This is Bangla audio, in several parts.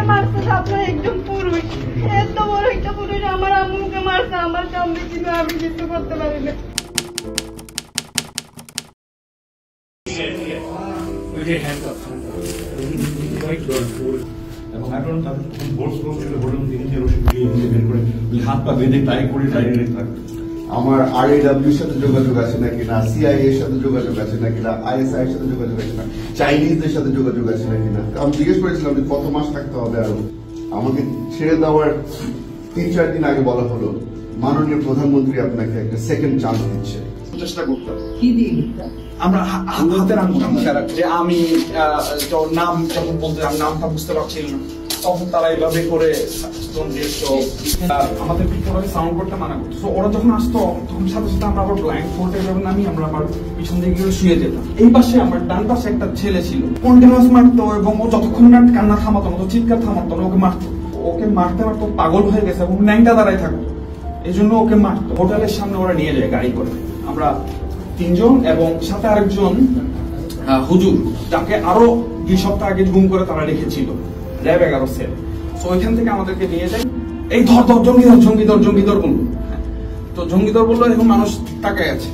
মারছে আপনার একজন পুরুষ, এত বড় একটা পুরুষ আমার আম্মুকে মারছে, আমার সামনে, কিন্তু আমি কিছু করতে পারি না। এবং এখন তাদের ভোট ছিল ভোটের মধ্যে নিজের ওষুধ দিয়ে নিজে বের করে হাত পা বেঁধে টাই করে দাঁড়িয়ে থাকবে। আমার RAW এর সাথে যোগাযোগ আছে নাকি না, CIA এর সাথে যোগাযোগ আছে নাকি না, ISI এর সাথে যোগাযোগ আছে না, চাইনিজদের সাথে যোগাযোগ আছে নাকি না। আমি জিজ্ঞেস করেছিলাম যে কত মাস থাকতে হবে আরো। আমাকে ছেড়ে দেওয়ার 3-4 দিন আগে বলা হলো মাননীয় প্রধানমন্ত্রী আপনাকে একটা সেকেন্ড চান্স দিচ্ছে। চেষ্টা করতাম কি দিয়ে আমরা হাতের আঙুল যে আমি নাম যখন বলতে নামটা বুঝতে পারছিলাম না, তখন তারা এইভাবে করে আমাদের পিছনে সাউন্ড করতে মানা করতো। তো ওরা যখন আসতো তখন সাথে সাথে আমরা আবার ব্ল্যাঙ্ক ফোর্টে যখন নামি আমরা আবার পিছন দিকে গিয়ে শুয়ে যেতাম। এই পাশে আমার ডান পাশে একটা ছেলে ছিল, কন্টিনিউয়াস মারতো এবং ও যতক্ষণ না কান্না থামাতো না, চিৎকার থামাতো না, ওকে মারতো। ওকে মারতে মারতো পাগল হয়ে গেছে এবং ন্যাংটা দাঁড়ায় থাকতো, এই জন্য ওকে মারতো। হোটেলের সামনে ওরা নিয়ে যায় গাড়ি করে, আমরা 3 জন এবং সাথে আরেকজন হুজুর, যাকে আরো 2 সপ্তাহ আগে গুম করে তারা রেখেছিল র্যাব 11 সেল। তো ওইখান থেকে আমাদেরকে নিয়ে যায়, এই ধর ধর জঙ্গিধর বললো। তো জঙ্গিধর বললো, এখন মানুষ তাকায় আছে।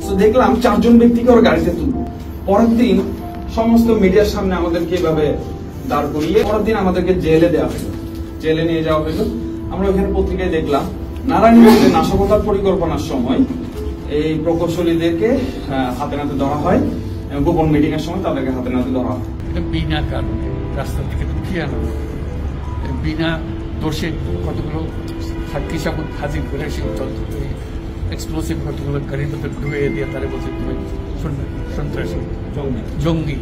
তো দেখলাম 4 জন ব্যক্তিকে ওর গাড়িতে তুলবো। পরের দিন সমস্ত মিডিয়ার সামনে আমাদেরকে এইভাবে দাঁড় করিয়ে পরের দিন আমাদেরকে জেলে দেওয়া হলো, জেলে নিয়ে যাওয়া হলো। আমরা ওইখানে পত্রিকায় দেখলাম নারায়ণগঞ্জে নাশকতার পরিকল্পনার সময় এই প্রকৌশলীদেরকে হাতে নাতে ধরা হয়, গোপন মিটিং এর সময় তাদেরকে হাতে নাতে ধরা হয়। বিনা কারণে রাস্তা থেকে ঢুকিয়ে আনা, বিনা দোষে কতগুলো সাক্ষী সাবুত হাজির করে সেই এক্সপ্লোসিভ কতগুলো গাড়ির ভেতর ঢুকিয়ে দিয়ে তারা বলছে তুমি সন্ত্রাসী জঙ্গি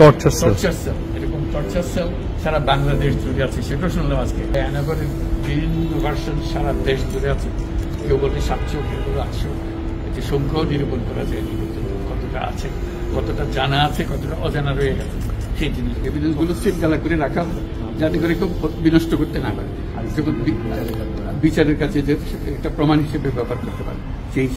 টর্চার সেল, এরকম টর্চার সেল সারা বাংলাদেশ জুড়ে আছে। সেটা শুনলাম আজকে এনাগরের বিভিন্ন ভার্সন সারা দেশ জুড়ে আছে। কেউ বলতে 700, কেউ বলে 800, এটি সংখ্যাও নিরূপণ করা যায় কতটা আছে, কতটা জানা আছে, কতটা অজানা রয়ে গেছে। সেই জিনিসগুলো শৃঙ্খলা করে রাখা যাতে করে কেউ বিনষ্ট করতে না পারে, যখন বিচারের কাছে যে একটা প্রমাণ হিসেবে ব্যবহার করতে পারে সেই